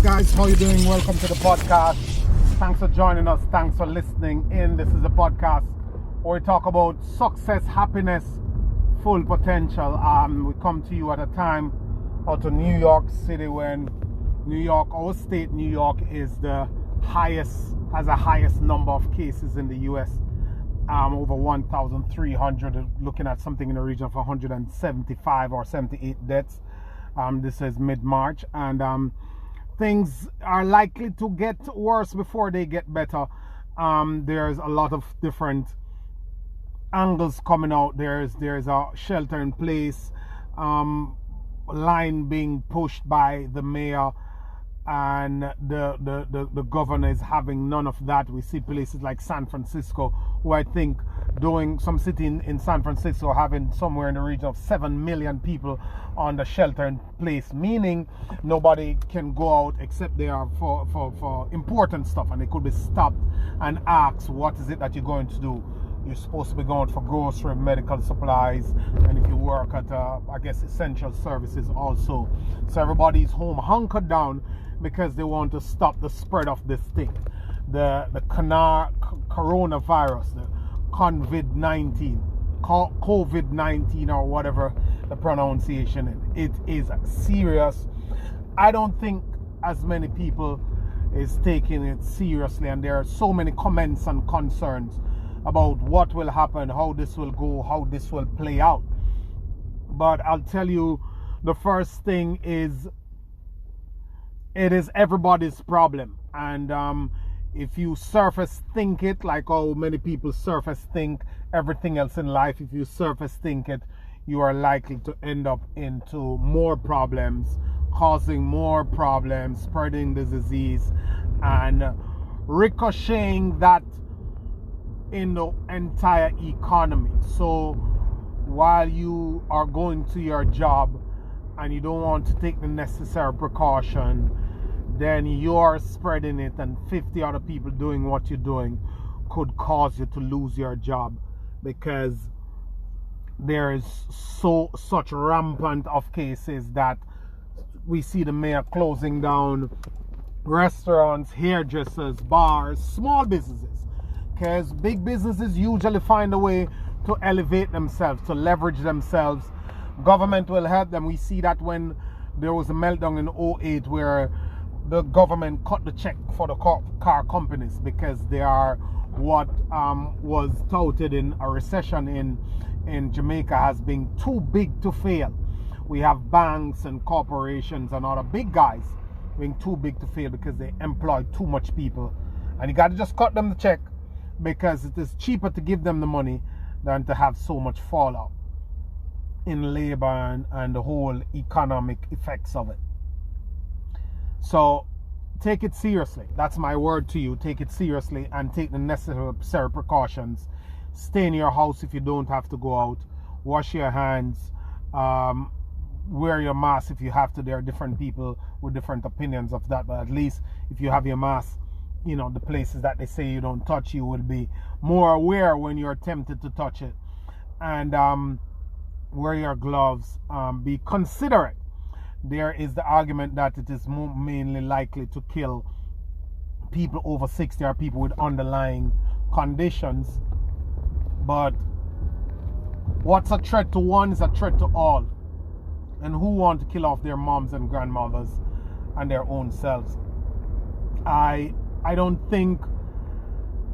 guys, how you doing? Welcome to the podcast. Thanks for joining us. Thanks for listening in. This is a podcast where we talk about success, happiness, full potential. We come to you at a time out of New York City when New York, our state, New York, is the has the highest number of cases in the US. Over 1,300, looking at something in the region of 175 or 78 deaths. This is mid-March, and things are likely to get worse before they get better. There's a lot of different angles coming out. There's a shelter in place line being pushed by the mayor, and the governor is having none of that. We see places like San Francisco, who I think doing some city in San Francisco having somewhere in the region of 7 million people on the shelter in place, meaning nobody can go out except they are for important stuff, and they could be stopped and asked, what is it that you're going to do? You're supposed to be going for grocery, medical supplies, and if you work at I guess essential services also. So everybody's home hunkered down because they want to stop the spread of this thing, the coronavirus, the COVID-19, or whatever the pronunciation is. It is serious. I don't think as many people is taking it seriously, and there are so many comments and concerns about what will happen, how this will go, how this will play out. But I'll tell you, the first thing is, it is everybody's problem. And if you surface think it, like how many people surface think everything else in life, if you surface think it, you are likely to end up into more problems, causing more problems, spreading the disease, and ricocheting that in the entire economy. So while you are going to your job and you don't want to take the necessary precaution, then you're spreading it, and 50 other people doing what you're doing could cause you to lose your job, because there is such rampant of cases that we see the mayor closing down restaurants, hairdressers, bars, small businesses, because big businesses usually find a way to elevate themselves, to leverage themselves. Government will help them. We see that when there was a meltdown in 2008 where the government cut the check for the car companies because they are what was touted in a recession in Jamaica as being too big to fail. We have banks and corporations and other big guys being too big to fail because they employ too much people, and you got to just cut them the check because it is cheaper to give them the money than to have so much fallout in labor and the whole economic effects of it. So take it seriously. That's my word to you. Take it seriously and take the necessary precautions. Stay in your house if you don't have to go out. Wash your hands. Wear your mask if you have to. There are different people with different opinions of that, but at least if you have your mask, you know, the places that they say you don't touch, you will be more aware when you're tempted to touch it. And wear your gloves. Be considerate. There is the argument that it is mainly likely to kill people over 60 or people with underlying conditions. But what's a threat to one is a threat to all. And who want to kill off their moms and grandmothers and their own selves? I don't think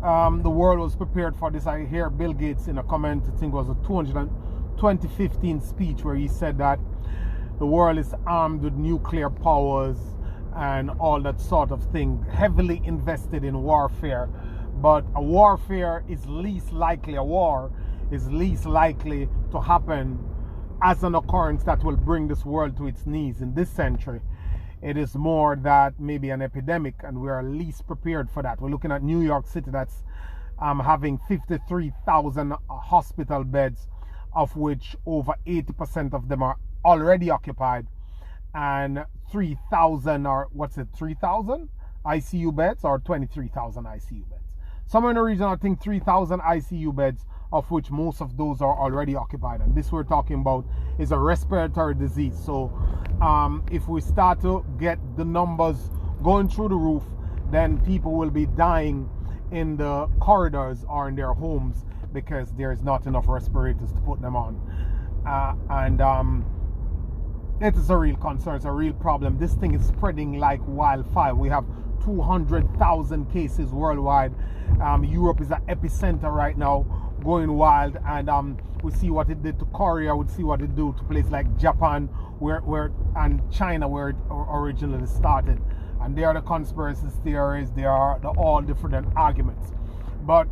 the world was prepared for this. I hear Bill Gates in a comment, I think it was a 2015 speech, where he said that the world is armed with nuclear powers and all that sort of thing, heavily invested in warfare. But a war is least likely to happen as an occurrence that will bring this world to its knees in this century. It is more that maybe an epidemic, and we are least prepared for that. We're looking at New York City that's having 53,000 hospital beds, of which over 80% of them are already occupied, and 3,000 ICU beds, or 23,000 ICU beds. Somewhere in the region, I think 3,000 ICU beds, of which most of those are already occupied. And this we're talking about is a respiratory disease. So if we start to get the numbers going through the roof, then people will be dying in the corridors or in their homes because there is not enough respirators to put them on. It is a real concern. It's a real problem. This thing is spreading like wildfire. We have 200,000 cases worldwide. Europe is an epicenter right now, going wild. And we see what it did to Korea. We see what it did to places like Japan, and China, where it originally started. And they are the conspiracy theories. They are all different arguments. But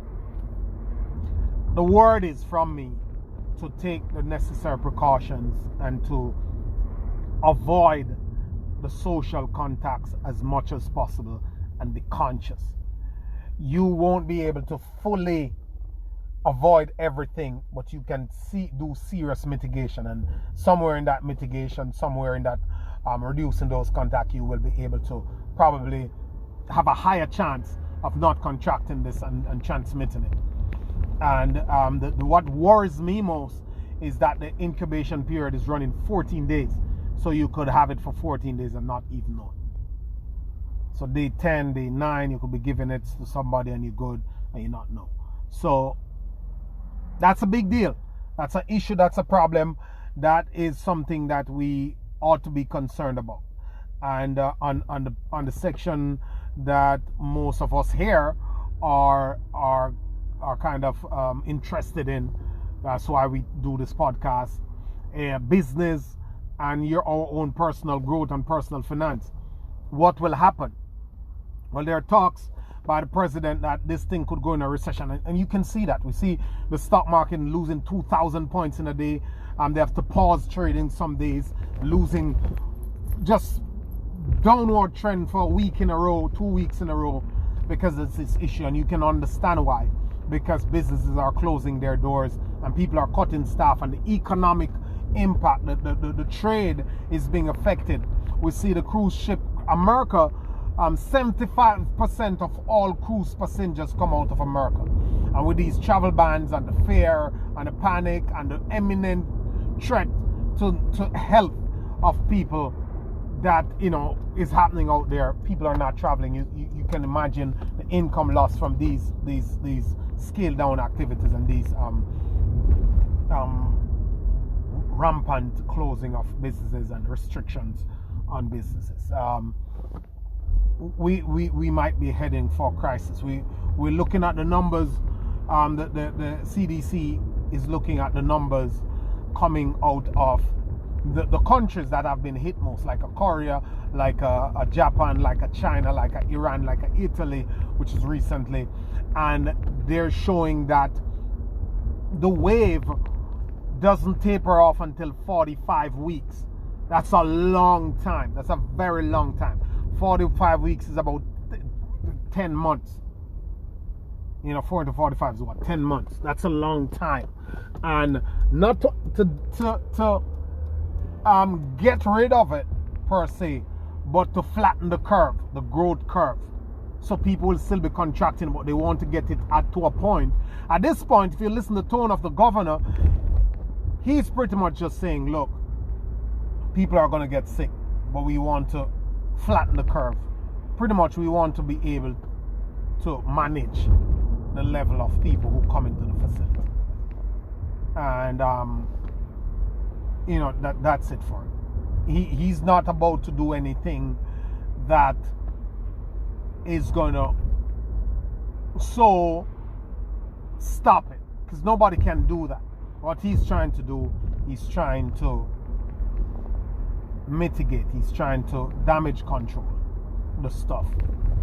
the word is from me to take the necessary precautions and to avoid the social contacts as much as possible and be conscious. You won't be able to fully avoid everything, but you can do serious mitigation, and somewhere in that mitigation, somewhere in that reducing those contacts, you will be able to probably have a higher chance of not contracting this and transmitting it. And what worries me most is that the incubation period is running 14 days. So you could have it for 14 days and not even know it. So day 10, day 9, you could be giving it to somebody and you're good and you not know. So that's a big deal. That's an issue. That's a problem. That is something that we ought to be concerned about. And on the section that most of us here are kind of interested in. That's why we do this podcast. Business and your own personal growth and personal finance. What will happen? Well, there are talks by the president that this thing could go in a recession, and you can see that. We see the stock market losing 2,000 points in a day. They have to pause trading some days, losing just downward trend for a week in a row, 2 weeks in a row, because it's this issue, and you can understand why. Because businesses are closing their doors and people are cutting staff, and the economic impact, the trade is being affected. We see the cruise ship, America, 75% of all cruise passengers come out of America. And with these travel bans and the fear and the panic and the imminent threat to health of people that is happening out there, people are not traveling. You can imagine the income loss from these scaled down activities and these rampant closing of businesses and restrictions on businesses. We might be heading for crisis. We're looking at the numbers. The CDC is looking at the numbers coming out of the countries that have been hit most, like a Korea, like a Japan, like a China, like a Iran, like a Italy, which is recently, and they're showing that the wave doesn't taper off until 45 weeks. That's a long time. That's a very long time. 45 weeks is about 10 months. 4 to 45 is what, 10 months. That's a long time. And not to get rid of it per se, but to flatten the curve, the growth curve. So people will still be contracting, but they want to get it to a point. At this point, if you listen to the tone of the governor, he's pretty much just saying, look, people are going to get sick, but we want to flatten the curve. Pretty much we want to be able to manage the level of people who come into the facility. And, that's it for him. He's not about to do anything that is going to stop it, because nobody can do that. What he's trying to do, he's trying to mitigate, he's trying to damage control the stuff,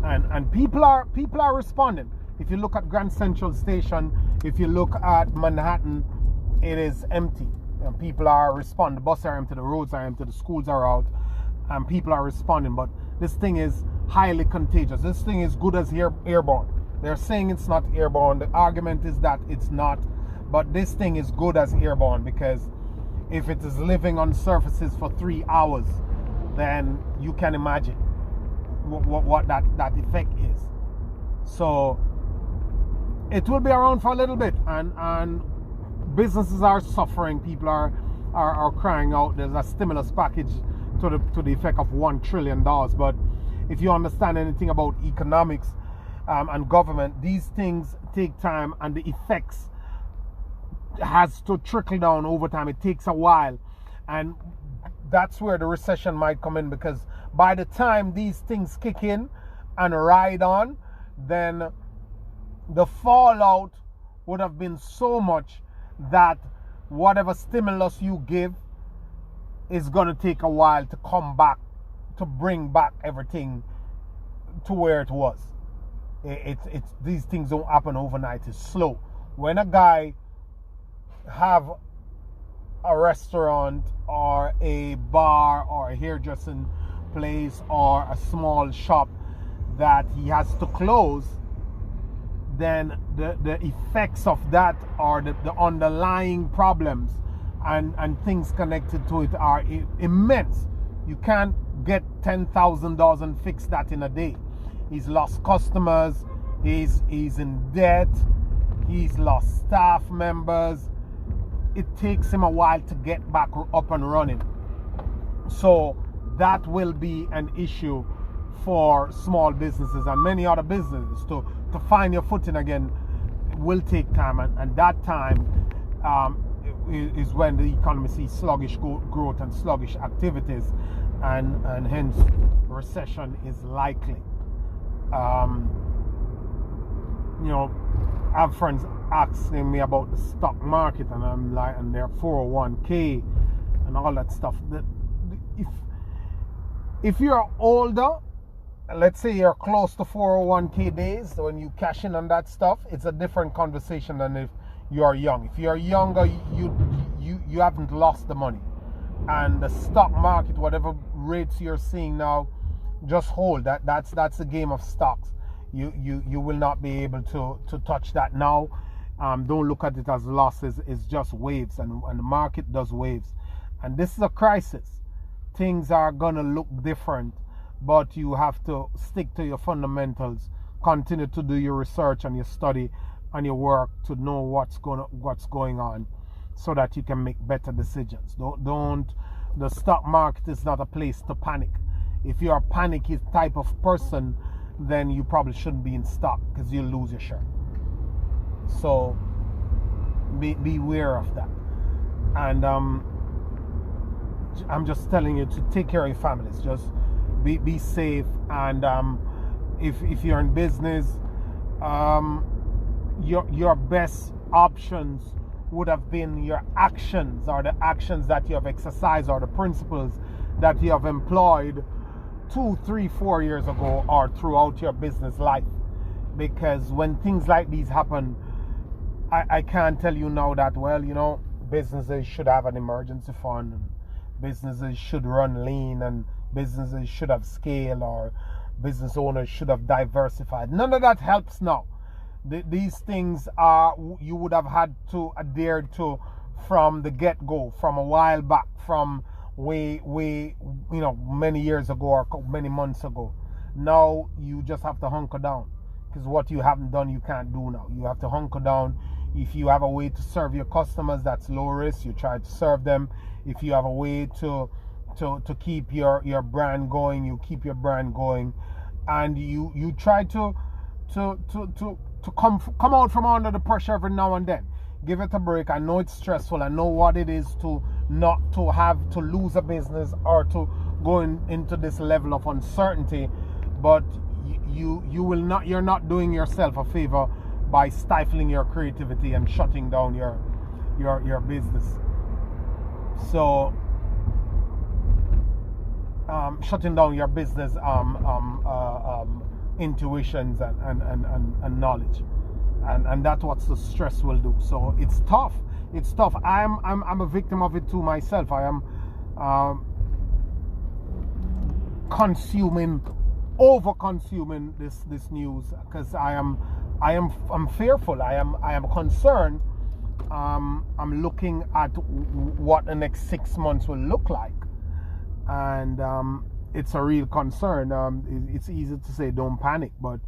and people are responding. If you look at Grand Central Station, if you look at Manhattan, it is empty, and people are responding. The buses are empty, the roads are empty, the schools are out, and people are responding. But this thing is highly contagious. This thing is good as airborne. They're saying it's not airborne. The argument is that it's not, but this thing is good as airborne, because if it is living on surfaces for 3 hours, then you can imagine what that effect is. So it will be around for a little bit, and businesses are suffering. People are crying out. There's a stimulus package to the effect of $1 trillion, but if you understand anything about economics and government, these things take time, and the effects has to trickle down over time. It takes a while, and that's where the recession might come in, because by the time these things kick in and ride on, then the fallout would have been so much that whatever stimulus you give is going to take a while to come back, to bring back everything to where it was. It's these things don't happen overnight. It's slow. When a guy have a restaurant or a bar or a hairdressing place or a small shop that he has to close, then the effects of that, or the underlying problems and things connected to it, are immense. You can't get $10,000 and fix that in a day. He's lost customers, he's in debt, he's lost staff members. It takes him a while to get back up and running. So that will be an issue for small businesses and many other businesses. To find your footing again will take time, and that time is when the economy sees sluggish growth and sluggish activities, and hence recession is likely. I have friends asking me about the stock market, and I'm like, and their 401k and all that stuff. If you're older, let's say you're close to 401k days, when you cash in on that stuff, it's a different conversation than if you're young. If you're younger, you haven't lost the money, and the stock market, whatever rates you're seeing now, just hold that. That's a game of stocks. You will not be able to touch that now. Don't look at it as losses. It's just waves, and the market does waves, and this is a crisis. Things are gonna look different, but you have to stick to your fundamentals, continue to do your research and your study and your work to know what's going on, so that you can make better decisions. Don't the stock market is not a place to panic. If you're a panicky type of person, then you probably shouldn't be in stock, because you'll lose your shirt. So beware of that. And I'm just telling you to take care of your families. Just be safe. And if you're in business, your best options would have been your actions, or the actions that you have exercised, or the principles that you have employed 2, 3, 4 years ago, or throughout your business life. Because when things like these happen, I can't tell you now that, well, businesses should have an emergency fund, and businesses should run lean, and businesses should have scale, or business owners should have diversified. None of that helps now. These things you would have had to adhere to from the get-go, from a while back, from way many years ago or many months ago. Now you just have to hunker down, because what you haven't done you can't do now. You have to hunker down. If you have a way to serve your customers that's low risk, you try to serve them. If you have a way to keep your brand going, you keep your brand going, and you try to come out from under the pressure every now and then. Give it a break. I know it's stressful. I know what it is to not to have to lose a business, or to go into this level of uncertainty, but you're not doing yourself a favor by stifling your creativity and shutting down your business. So shutting down your business intuitions and knowledge, and that's what the stress will do. So it's tough. I'm a victim of it too myself. I am over consuming this news, because I'm fearful. I am concerned. I'm looking at what the next 6 months will look like, and it's a real concern. It's easy to say don't panic, but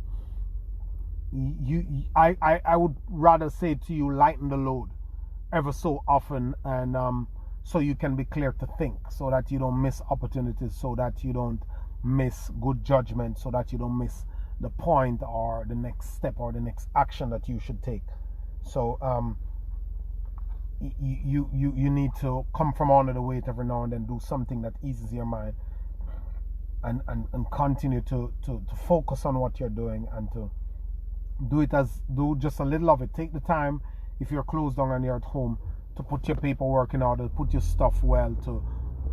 I would rather say to you, lighten the load ever so often, and so you can be clear to think, so that you don't miss opportunities, so that you don't miss good judgment, so that you don't miss the point or the next step or the next action that you should take. So you need to come from under the weight every now and then, do something that eases your mind, and continue to focus on what you're doing, and to do just a little of it. Take the time, if you're closed down and you're at home, to put your paperwork in order, put your stuff well, to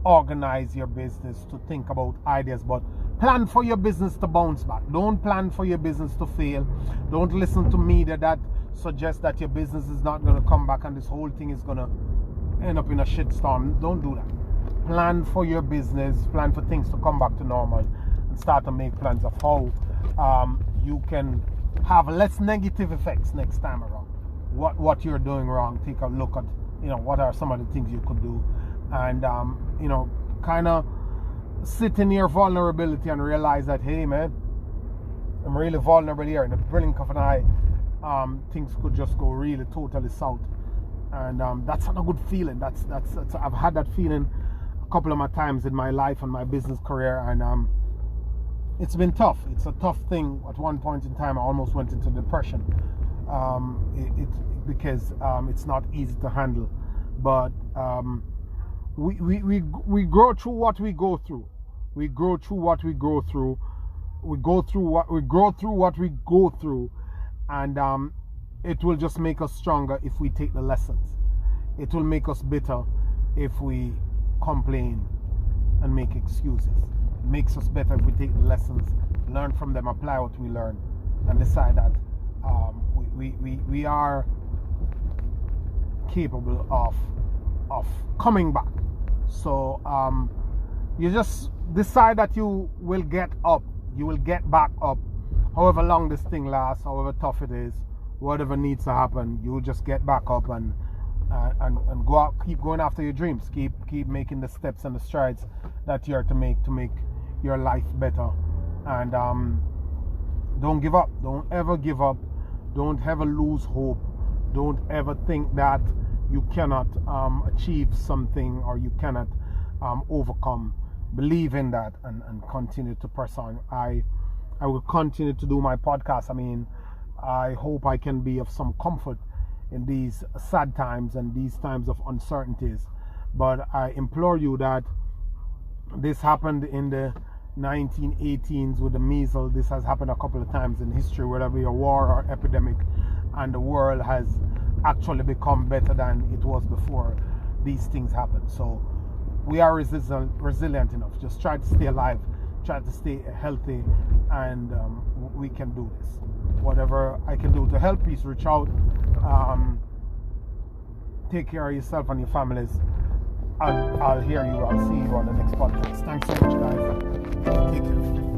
organize your business, to think about ideas, but plan for your business to bounce back. Don't plan for your business to fail. Don't listen to media that suggests that your business is not going to come back and this whole thing is going to end up in a shitstorm. Don't do that. Plan for your business, plan for things to come back to normal, and start to make plans of how you can have less negative effects next time around. What you're doing wrong, take a look at, what are some of the things you could do, and kind of sit in your vulnerability and realize that, hey man, I'm really vulnerable here. In the blink of an eye, things could just go really totally south, and that's not a good feeling. That's I've had that feeling a couple of my times in my life and my business career, and it's been tough. It's a tough thing. At one point in time, I almost went into depression, because it's not easy to handle, but we grow through what we go through. We grow through what we go through. We grow through what we go through, and it will just make us stronger if we take the lessons. It will make us bitter if we complain and make excuses. It makes us better if we take the lessons, learn from them, apply what we learn, and decide that we are capable of coming back. So you just decide that you will get up, you will get back up, however long this thing lasts, however tough it is, whatever needs to happen, you will just get back up and go out, keep going after your dreams, keep making the steps and the strides that you are to make your life better. And don't give up. Don't ever give up. Don't ever lose hope. Don't ever think that you cannot achieve something, or you cannot overcome. Believe in that, and continue to press on. I will continue to do my podcast. I mean, I hope I can be of some comfort in these sad times and these times of uncertainties. But I implore you that this happened in the 1918s with the measles. This has happened a couple of times in history, whether it be a war or epidemic, and the world has actually become better than it was before these things happened. So we are resilient enough. Just try to stay alive, try to stay healthy, and we can do this. Whatever I can do to help, please reach out. Take care of yourself and your families. I'll hear you. I'll see you on the next podcast. Thanks so much, guys. Take care.